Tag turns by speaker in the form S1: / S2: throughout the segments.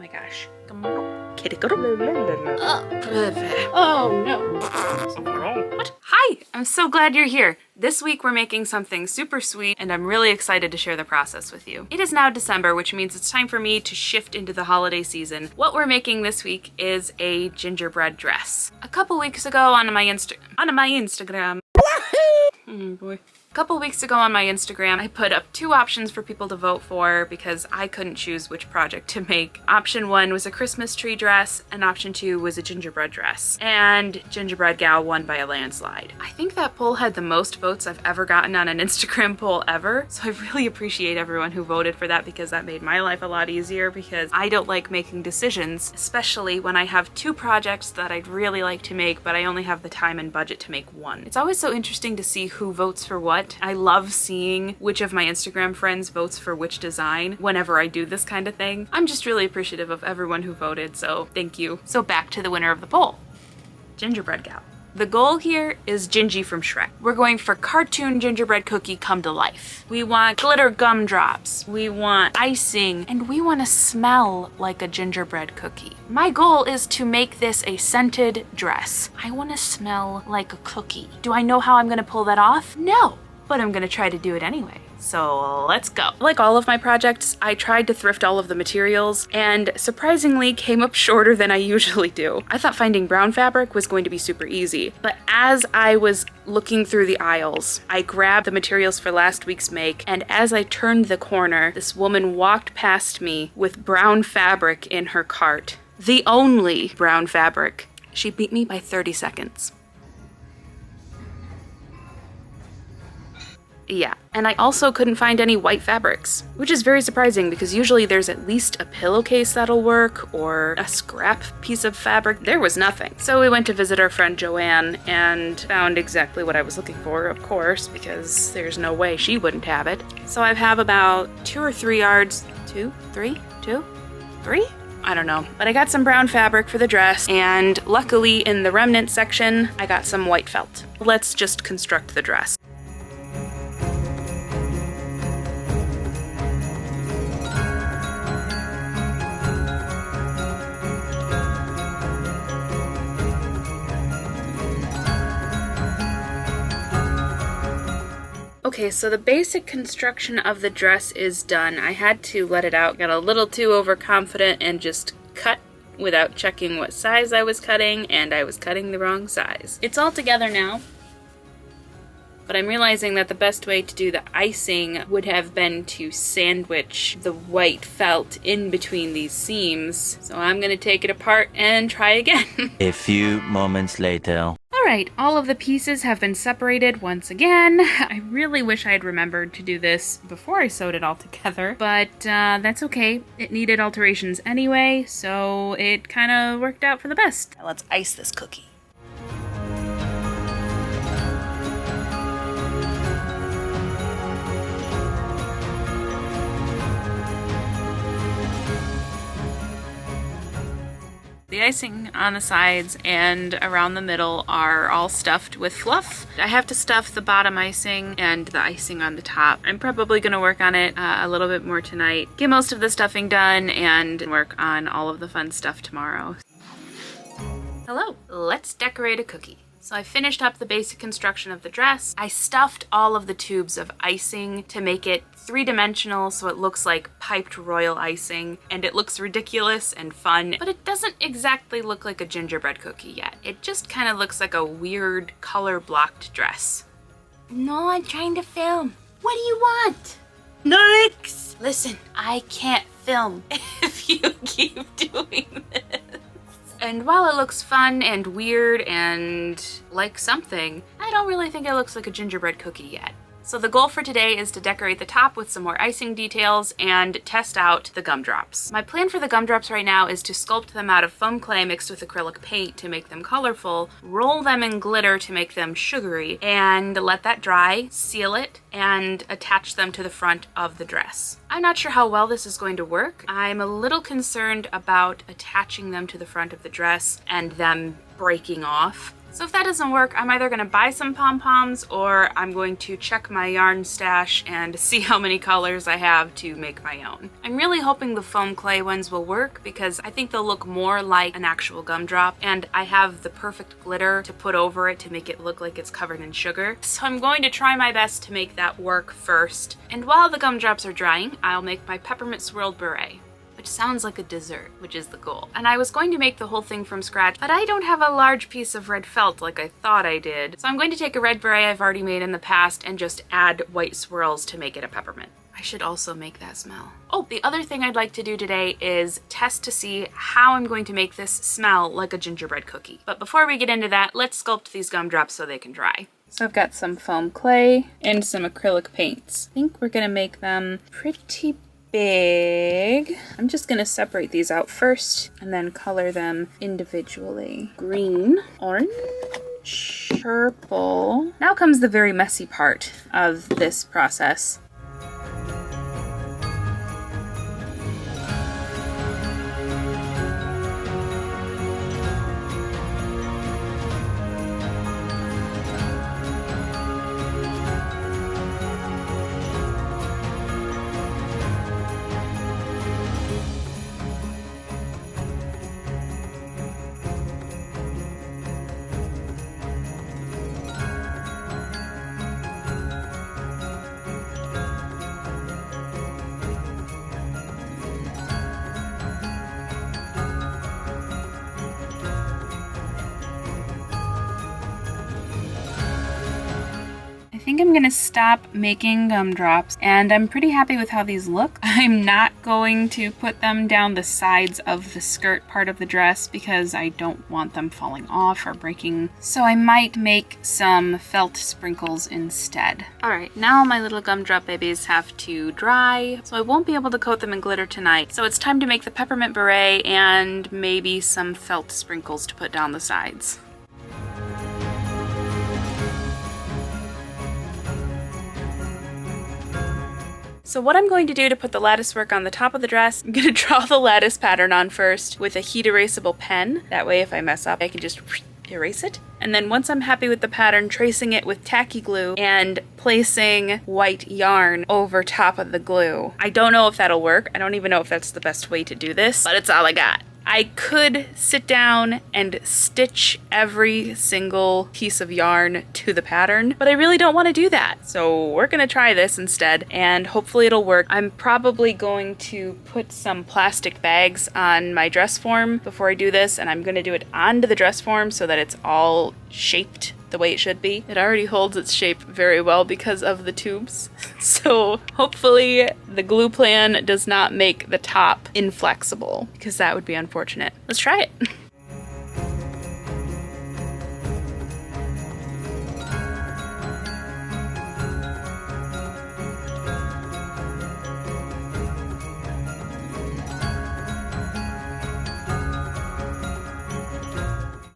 S1: my gosh.
S2: Oh no. What? Hi! I'm so glad you're here. This week we're making something super sweet and I'm really excited to share the process with you. It is now December, which means it's time for me to shift into the holiday season. What we're making this week is a gingerbread dress. A couple weeks ago on my Instagram. Oh boy. A couple weeks ago on my Instagram, I put up 2 options for people to vote for because I couldn't choose which project to make. Option 1 was a Christmas tree dress, and option 2 was a gingerbread dress. And Gingerbread Gal won by a landslide. I think that poll had the most votes I've ever gotten on an Instagram poll ever, so I really appreciate everyone who voted for that because that made my life a lot easier because I don't like making decisions, especially when I have 2 projects that I'd really like to make, but I only have the time and budget to make one. It's always so interesting to see who votes for what. I love seeing which of my Instagram friends votes for which design whenever I do this kind of thing. I'm just really appreciative of everyone who voted, so thank you. So back to the winner of the poll, Gingerbread Gal. The goal here is Gingy from Shrek. We're going for cartoon gingerbread cookie come to life. We want glitter gumdrops, we want icing, and we want to smell like a gingerbread cookie. My goal is to make this a scented dress. I want to smell like a cookie. Do I know how I'm going to pull that off? No, but I'm going to try to do it anyway. So let's go. Like all of my projects, I tried to thrift all of the materials and surprisingly came up shorter than I usually do. I thought finding brown fabric was going to be super easy, but as I was looking through the aisles, I grabbed the materials for last week's make, and as I turned the corner, this woman walked past me with brown fabric in her cart. The only brown fabric. She beat me by 30 seconds. Yeah, and I also couldn't find any white fabrics, which is very surprising because usually there's at least a pillowcase that'll work or a scrap piece of fabric. There was nothing. So we went to visit our friend Joanne and found exactly what I was looking for, of course, because there's no way she wouldn't have it. So I have about 2 or 3 yards, 2, 3, 2, 3? I don't know, but I got some brown fabric for the dress, and luckily in the remnant section, I got some white felt. Let's just construct the dress. Okay, so the basic construction of the dress is done. I had to let it out, got a little too overconfident and just cut without checking what size I was cutting, and I was cutting the wrong size. It's all together now, but I'm realizing that the best way to do the icing would have been to sandwich the white felt in between these seams. So I'm gonna take it apart and try again.
S3: A few moments later.
S2: Alright, all of the pieces have been separated once again. I really wish I had remembered to do this before I sewed it all together, but that's okay. It needed alterations anyway, so it kind of worked out for the best. Now let's ice this cookie. The icing on the sides and around the middle are all stuffed with fluff. I have to stuff the bottom icing and the icing on the top. I'm probably going to work on it a little bit more tonight, get most of the stuffing done, and work on all of the fun stuff tomorrow. Hello, let's decorate a cookie. So I finished up the basic construction of the dress. I stuffed all of the tubes of icing to make it 3-dimensional so it looks like piped royal icing, and it looks ridiculous and fun, but it doesn't exactly look like a gingerbread cookie yet. It just kind of looks like a weird color-blocked dress. No, I'm trying to film. What do you want? Nix! Listen, I can't film if you keep doing this. And while it looks fun and weird and like something, I don't really think it looks like a gingerbread cookie yet. So the goal for today is to decorate the top with some more icing details and test out the gumdrops. My plan for the gumdrops right now is to sculpt them out of foam clay mixed with acrylic paint to make them colorful, roll them in glitter to make them sugary, and let that dry, seal it, and attach them to the front of the dress. I'm not sure how well this is going to work. I'm a little concerned about attaching them to the front of the dress and them breaking off. So if that doesn't work, I'm either gonna buy some pom-poms or I'm going to check my yarn stash and see how many colors I have to make my own. I'm really hoping the foam clay ones will work because I think they'll look more like an actual gumdrop, and I have the perfect glitter to put over it to make it look like it's covered in sugar. So I'm going to try my best to make that work first. And while the gumdrops are drying, I'll make my peppermint swirled beret, which sounds like a dessert, which is the goal. And I was going to make the whole thing from scratch, but I don't have a large piece of red felt like I thought I did. So I'm going to take a red beret I've already made in the past and just add white swirls to make it a peppermint. I should also make that smell. Oh, the other thing I'd like to do today is test to see how I'm going to make this smell like a gingerbread cookie. But before we get into that, let's sculpt these gumdrops so they can dry. So I've got some foam clay and some acrylic paints. I think we're gonna make them pretty big. I'm just gonna separate these out first and then color them individually. Green, orange, purple. Now comes the very messy part of this process. I think I'm gonna stop making gumdrops, and I'm pretty happy with how these look. I'm not going to put them down the sides of the skirt part of the dress because I don't want them falling off or breaking. So I might make some felt sprinkles instead. All right, now my little gumdrop babies have to dry, so I won't be able to coat them in glitter tonight. So it's time to make the peppermint beret and maybe some felt sprinkles to put down the sides. So what I'm going to do to put the lattice work on the top of the dress, I'm going to draw the lattice pattern on first with a heat erasable pen. That way if I mess up, I can just erase it. And then once I'm happy with the pattern, tracing it with tacky glue and placing white yarn over top of the glue. I don't know if that'll work. I don't even know if that's the best way to do this, but it's all I got. I could sit down and stitch every single piece of yarn to the pattern, but I really don't want to do that. So we're gonna try this instead, and hopefully it'll work. I'm probably going to put some plastic bags on my dress form before I do this, and I'm gonna do it onto the dress form so that it's all shaped the way it should be. It already holds its shape very well because of the tubes. So hopefully the glue plan does not make the top inflexible, because that would be unfortunate. Let's try it.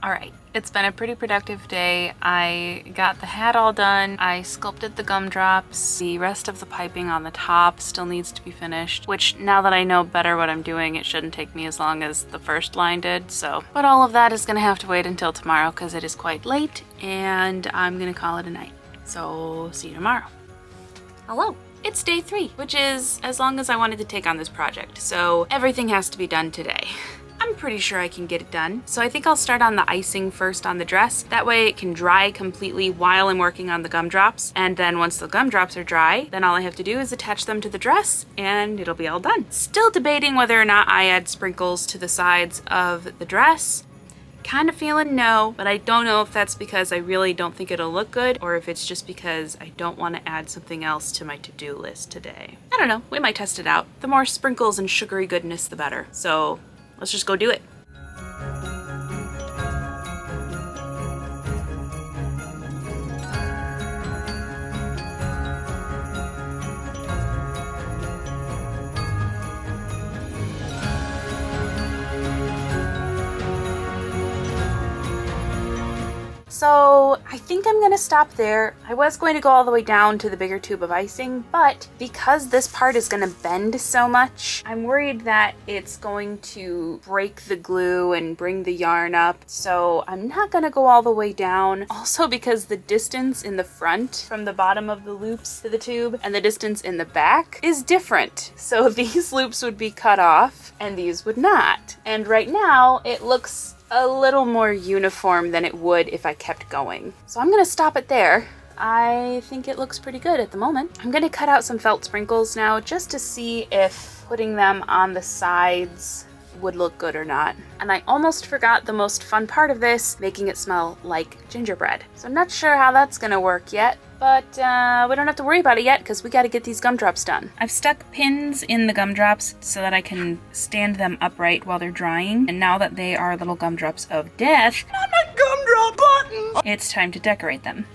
S2: All right, it's been a pretty productive day. I got the hat all done. I sculpted the gumdrops. The rest of the piping on the top still needs to be finished, which now that I know better what I'm doing, it shouldn't take me as long as the first line did. So, but all of that is gonna have to wait until tomorrow because it is quite late and I'm gonna call it a night. So see you tomorrow. Hello. It's day 3, which is as long as I wanted to take on this project. So everything has to be done today. I'm pretty sure I can get it done. So I think I'll start on the icing first on the dress. That way it can dry completely while I'm working on the gumdrops. And then once the gumdrops are dry, then all I have to do is attach them to the dress and it'll be all done. Still debating whether or not I add sprinkles to the sides of the dress. Kind of feeling no, but I don't know if that's because I really don't think it'll look good or if it's just because I don't want to add something else to my to-do list today. I don't know, we might test it out. The more sprinkles and sugary goodness, the better. So let's just go do it. So I think I'm gonna stop there. I was going to go all the way down to the bigger tube of icing, but because this part is gonna bend so much, I'm worried that it's going to break the glue and bring the yarn up. So I'm not gonna go all the way down. Also because the distance in the front from the bottom of the loops to the tube and the distance in the back is different. So these loops would be cut off and these would not. And right now it looks a little more uniform than it would if I kept going. So I'm gonna stop it there. I think it looks pretty good at the moment. I'm gonna cut out some felt sprinkles now just to see if putting them on the sides would look good or not. And I almost forgot the most fun part of this, making it smell like gingerbread. So I'm not sure how that's gonna work yet, but we don't have to worry about it yet because we gotta get these gumdrops done. I've stuck pins in the gumdrops so that I can stand them upright while they're drying. And now that they are little gumdrops of death, not my gumdrop button, it's time to decorate them.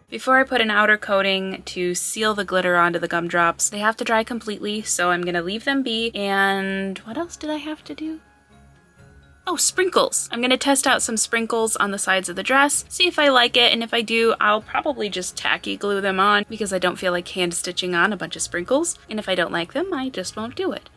S2: Before I put an outer coating to seal the glitter onto the gumdrops, they have to dry completely, so I'm gonna leave them be. And what else did I have to do? Oh, sprinkles! I'm gonna test out some sprinkles on the sides of the dress, see if I like it, and if I do, I'll probably just tacky glue them on because I don't feel like hand stitching on a bunch of sprinkles. And if I don't like them, I just won't do it.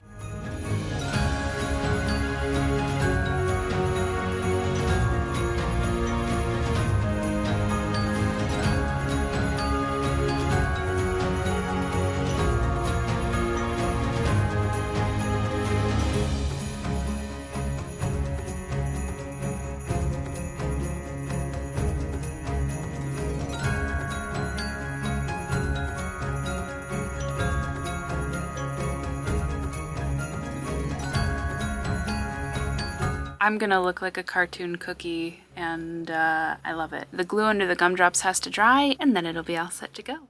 S2: I'm gonna look like a cartoon cookie, and I love it. The glue under the gumdrops has to dry, and then it'll be all set to go.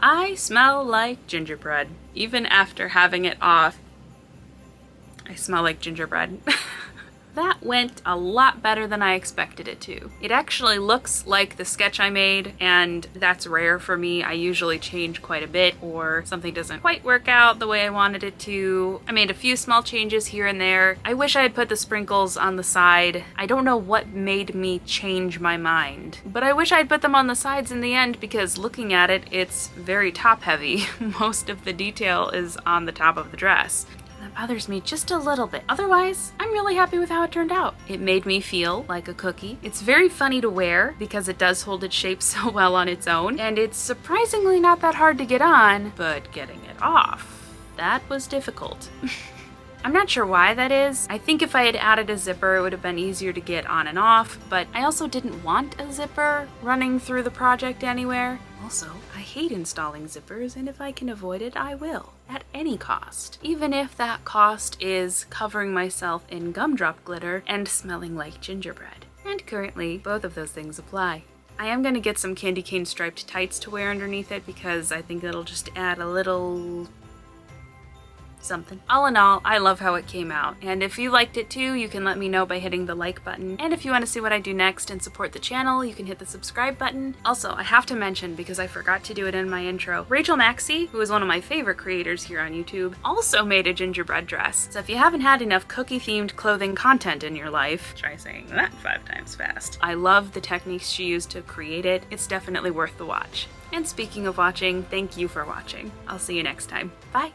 S2: I smell like gingerbread. Even after having it off, I smell like gingerbread. That went a lot better than I expected it to. It actually looks like the sketch I made, and that's rare for me. I usually change quite a bit, or something doesn't quite work out the way I wanted it to. I made a few small changes here and there. I wish I had put the sprinkles on the side. I don't know what made me change my mind, but I wish I had put them on the sides in the end because looking at it, it's very top heavy. Most of the detail is on the top of the dress. That bothers me just a little bit. Otherwise, I'm really happy with how it turned out. It made me feel like a cookie. It's very funny to wear because it does hold its shape so well on its own, and it's surprisingly not that hard to get on, but getting it off, that was difficult. I'm not sure why that is. I think if I had added a zipper, it would have been easier to get on and off, but I also didn't want a zipper running through the project anywhere. Also, I hate installing zippers, and if I can avoid it, I will, at any cost. Even if that cost is covering myself in gumdrop glitter and smelling like gingerbread. And currently, both of those things apply. I am going to get some candy cane striped tights to wear underneath it because I think that'll just add a little something. All in all, I love how it came out, and if you liked it too, you can let me know by hitting the like button, and if you want to see what I do next and support the channel, you can hit the subscribe button. Also, I have to mention, because I forgot to do it in my intro, Rachel Maxey, who is one of my favorite creators here on YouTube, also made a gingerbread dress. So if you haven't had enough cookie-themed clothing content in your life, try saying that 5 times fast. I love the techniques she used to create it. It's definitely worth the watch. And speaking of watching, thank you for watching. I'll see you next time. Bye!